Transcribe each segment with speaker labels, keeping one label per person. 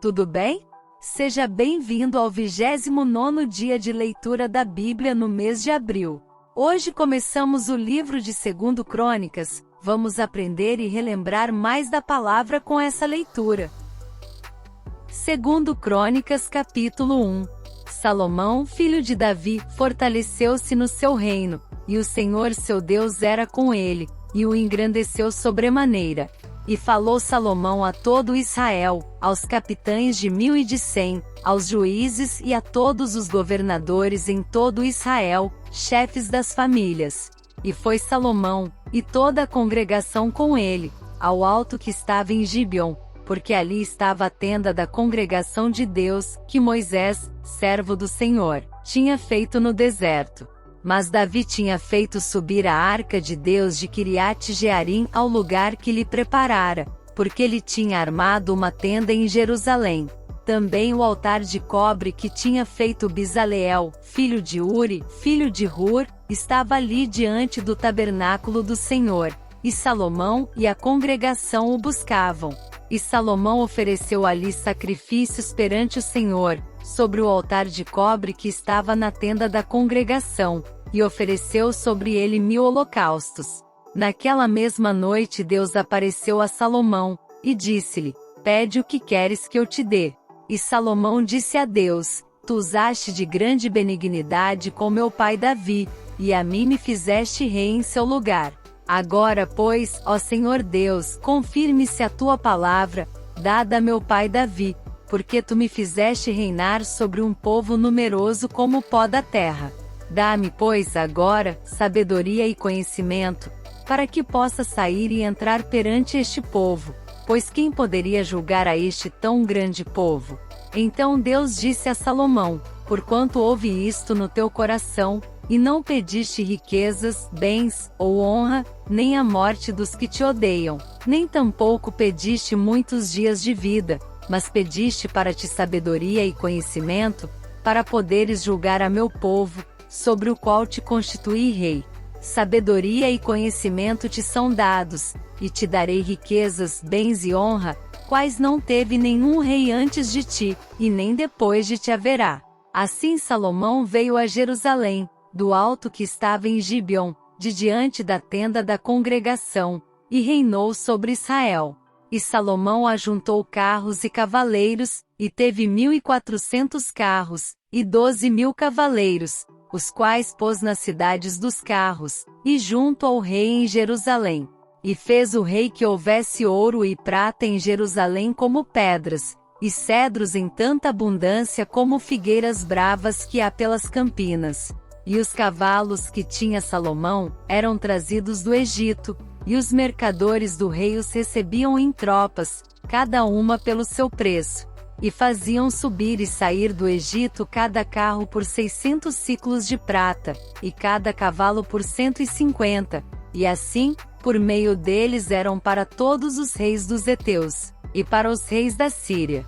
Speaker 1: tudo bem? Seja bem-vindo ao 29º dia de leitura da Bíblia no mês de abril. Hoje começamos o livro de 2 Crônicas, vamos aprender e relembrar mais da palavra com essa leitura. 2 Crônicas capítulo 1. Salomão, filho de Davi, fortaleceu-se no seu reino, e o Senhor seu Deus era com ele, e o engrandeceu sobremaneira. E falou Salomão a todo Israel, aos capitães de 1000 e de 100, aos juízes e a todos os governadores em todo Israel, chefes das famílias. E foi Salomão, e toda a congregação com ele, ao alto que estava em Gibeon, porque ali estava a tenda da congregação de Deus, que Moisés, servo do Senhor, tinha feito no deserto. Mas Davi tinha feito subir a arca de Deus de Quiriate-Jearim ao lugar que lhe preparara, porque ele tinha armado uma tenda em Jerusalém. Também o altar de cobre que tinha feito Bezaleel, filho de Uri, filho de Hur, estava ali diante do tabernáculo do Senhor, e Salomão e a congregação o buscavam. E Salomão ofereceu ali sacrifícios perante o Senhor, sobre o altar de cobre que estava na tenda da congregação, e ofereceu sobre ele 1000 holocaustos. Naquela mesma noite Deus apareceu a Salomão, e disse-lhe: Pede o que queres que eu te dê. E Salomão disse a Deus: Tu usaste de grande benignidade com meu pai Davi, e a mim me fizeste rei em seu lugar. Agora, pois, ó Senhor Deus, confirme-se a tua palavra, dada a meu pai Davi, porque tu me fizeste reinar sobre um povo numeroso como o pó da terra. Dá-me, pois, agora, sabedoria e conhecimento, para que possa sair e entrar perante este povo, pois quem poderia julgar a este tão grande povo? Então Deus disse a Salomão: Porquanto houve isto no teu coração, e não pediste riquezas, bens, ou honra, nem a morte dos que te odeiam, nem tampouco pediste muitos dias de vida, mas pediste para ti sabedoria e conhecimento, para poderes julgar a meu povo, sobre o qual te constituí rei. Sabedoria e conhecimento te são dados, e te darei riquezas, bens e honra, quais não teve nenhum rei antes de ti, e nem depois de te haverá. Assim Salomão veio a Jerusalém, do alto que estava em Gibeon, de diante da tenda da congregação, e reinou sobre Israel. E Salomão ajuntou carros e cavaleiros, e teve 1400 carros, e 12.000 cavaleiros, os quais pôs nas cidades dos carros, e junto ao rei em Jerusalém. E fez o rei que houvesse ouro e prata em Jerusalém como pedras, e cedros em tanta abundância como figueiras bravas que há pelas campinas. E os cavalos que tinha Salomão, eram trazidos do Egito, e os mercadores do rei os recebiam em tropas, cada uma pelo seu preço. E faziam subir e sair do Egito cada carro por 600 siclos de prata, e cada cavalo por 150, e assim, por meio deles eram para todos os reis dos heteus, e para os reis da Síria.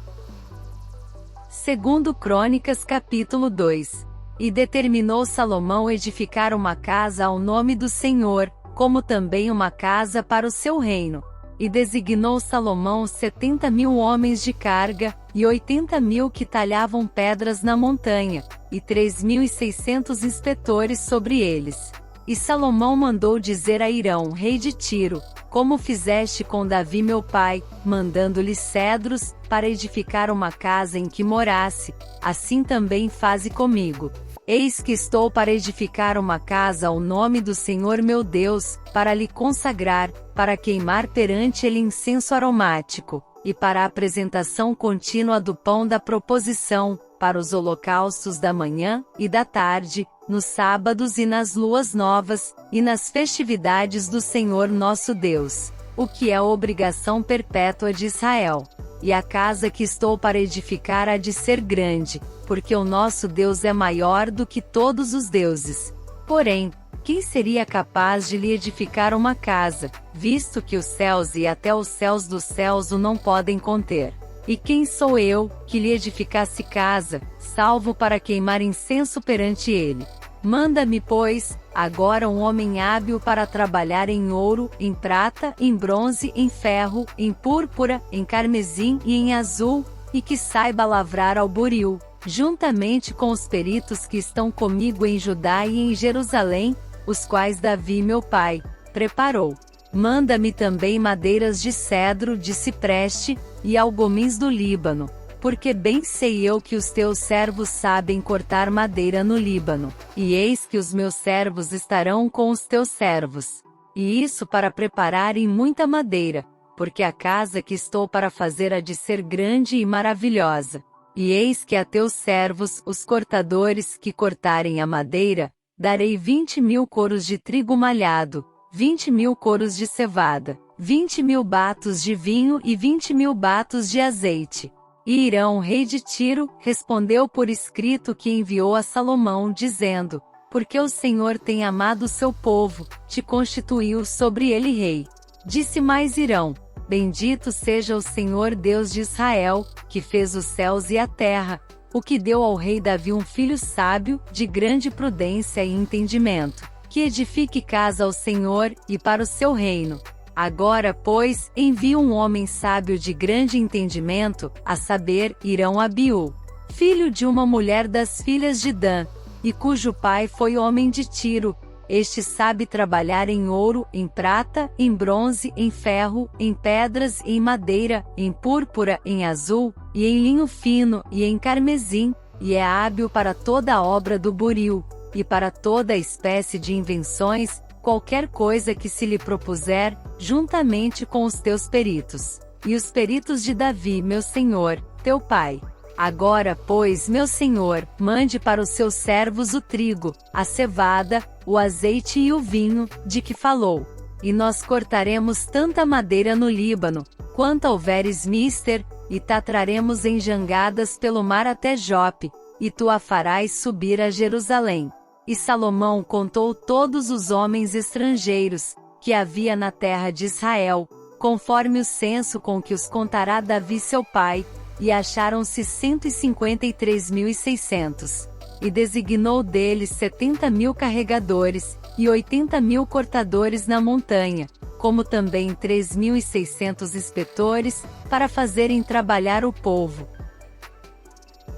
Speaker 1: 2 Crônicas capítulo 2. E determinou Salomão edificar uma casa ao nome do Senhor, como também uma casa para o seu reino. E designou Salomão 70.000 homens de carga, e 80.000 que talhavam pedras na montanha, e 3.600 inspetores sobre eles. E Salomão mandou dizer a Hirão, rei de Tiro: Como fizeste com Davi meu pai, mandando-lhe cedros, para edificar uma casa em que morasse, assim também faze comigo. Eis que estou para edificar uma casa ao nome do Senhor meu Deus, para lhe consagrar, para queimar perante ele incenso aromático, e para a apresentação contínua do pão da proposição, para os holocaustos da manhã e da tarde, nos sábados e nas luas novas, e nas festividades do Senhor nosso Deus, o que é obrigação perpétua de Israel. E a casa que estou para edificar há de ser grande, porque o nosso Deus é maior do que todos os deuses. Porém, quem seria capaz de lhe edificar uma casa, visto que os céus e até os céus dos céus o não podem conter? E quem sou eu, que lhe edificasse casa, salvo para queimar incenso perante ele? Manda-me, pois, agora um homem hábil para trabalhar em ouro, em prata, em bronze, em ferro, em púrpura, em carmesim e em azul, e que saiba lavrar ao buril, juntamente com os peritos que estão comigo em Judá e em Jerusalém, os quais Davi meu pai preparou. Manda-me também madeiras de cedro, de cipreste, e algomins do Líbano, porque bem sei eu que os teus servos sabem cortar madeira no Líbano, e eis que os meus servos estarão com os teus servos. E isso para prepararem muita madeira, porque a casa que estou para fazer há de ser grande e maravilhosa. E eis que a teus servos, os cortadores que cortarem a madeira, darei 20.000 coros de trigo malhado, 20.000 coros de cevada, 20.000 batos de vinho e 20.000 batos de azeite. E Irão, rei de Tiro, respondeu por escrito que enviou a Salomão, dizendo: porque o Senhor tem amado o seu povo, te constituiu sobre ele rei. Disse mais Irão: bendito seja o Senhor Deus de Israel, que fez os céus e a terra, o que deu ao rei Davi um filho sábio, de grande prudência e entendimento, que edifique casa ao Senhor, e para o seu reino. Agora, pois, envia um homem sábio de grande entendimento, a saber, Irão Abiú, filho de uma mulher das filhas de Dan, e cujo pai foi homem de Tiro. Este sabe trabalhar em ouro, em prata, em bronze, em ferro, em pedras e em madeira, em púrpura, em azul, e em linho fino, e em carmesim, e é hábil para toda a obra do buril, e para toda espécie de invenções, qualquer coisa que se lhe propuser, juntamente com os teus peritos, e os peritos de Davi meu senhor, teu pai. Agora, pois, meu senhor, mande para os seus servos o trigo, a cevada, o azeite e o vinho, de que falou. E nós cortaremos tanta madeira no Líbano, quanto houveres mister, e tatraremos em jangadas pelo mar até Jope, e tu a farás subir a Jerusalém. E Salomão contou todos os homens estrangeiros, que havia na terra de Israel, conforme o censo com que os contará Davi seu pai, e acharam-se 153.600. E designou deles 70.000 carregadores, e 80.000 cortadores na montanha, como também 3.600 inspetores, para fazerem trabalhar o povo.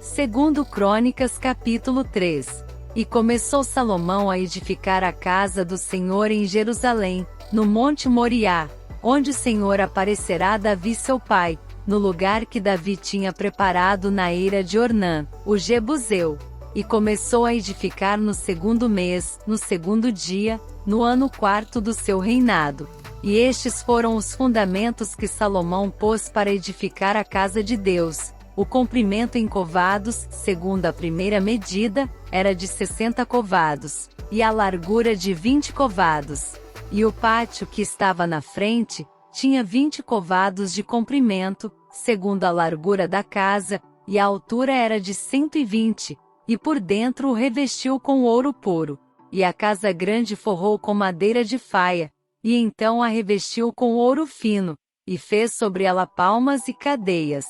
Speaker 1: Segundo Crônicas capítulo 3. E começou Salomão a edificar a casa do Senhor em Jerusalém, no monte Moriá, onde o Senhor aparecerá a Davi seu pai, no lugar que Davi tinha preparado na eira de Ornã, o Jebuseu. E começou a edificar no segundo mês, no segundo dia, no ano quarto do seu reinado. E estes foram os fundamentos que Salomão pôs para edificar a casa de Deus. O comprimento em covados, segundo a primeira medida, era de 60 covados, e a largura de 20 covados. E o pátio que estava na frente, tinha 20 covados de comprimento, segundo a largura da casa, e a altura era de 120, e por dentro o revestiu com ouro puro. E a casa grande forrou com madeira de faia, e então a revestiu com ouro fino, e fez sobre ela palmas e cadeias.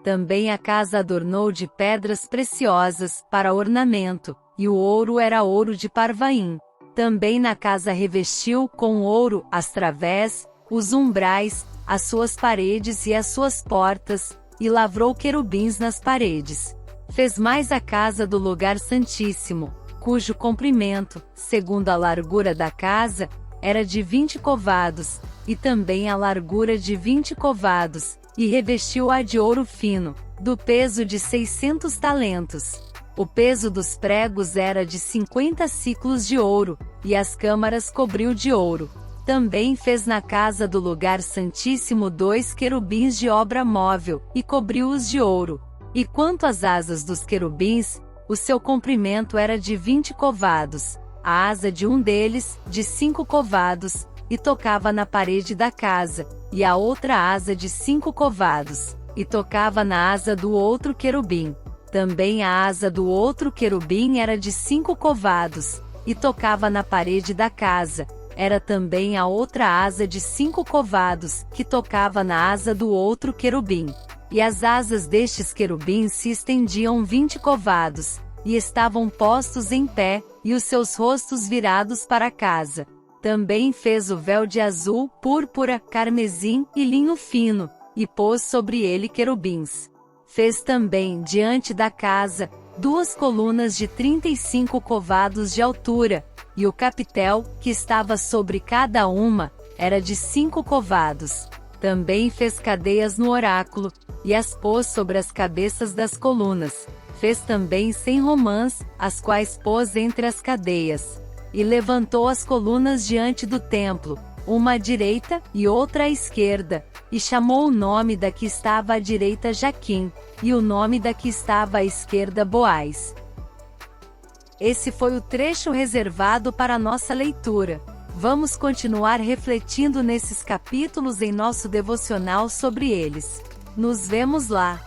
Speaker 1: Também a casa adornou de pedras preciosas, para ornamento, e o ouro era ouro de Parvaim. Também na casa revestiu com ouro as través, os umbrais, as suas paredes e as suas portas, e lavrou querubins nas paredes. Fez mais a casa do lugar santíssimo, cujo comprimento, segundo a largura da casa, era de 20 covados, e também a largura de 20 covados, e revestiu-a de ouro fino, do peso de 600 talentos. O peso dos pregos era de 50 siclos de ouro, e as câmaras cobriu de ouro. Também fez na casa do lugar santíssimo 2 querubins de obra móvel, e cobriu-os de ouro. E quanto às asas dos querubins, o seu comprimento era de 20 covados, a asa de um deles, de 5 covados, e tocava na parede da casa, e a outra asa de 5 covados, e tocava na asa do outro querubim. Também a asa do outro querubim era de 5 covados, e tocava na parede da casa. Era também a outra asa de 5 covados, que tocava na asa do outro querubim. E as asas destes querubins se estendiam 20 covados, e estavam postos em pé, e os seus rostos virados para a casa. Também fez o véu de azul, púrpura, carmesim e linho fino, e pôs sobre ele querubins. Fez também diante da casa 2 colunas de 35 covados de altura, e o capitel, que estava sobre cada uma, era de 5 covados. Também fez cadeias no oráculo, e as pôs sobre as cabeças das colunas. Fez também 100 romãs, as quais pôs entre as cadeias. E levantou as colunas diante do templo, uma à direita e outra à esquerda, e chamou o nome da que estava à direita Jaquim, e o nome da que estava à esquerda Boaz. Esse foi o trecho reservado para a nossa leitura. Vamos continuar refletindo nesses capítulos em nosso devocional sobre eles. Nos vemos lá!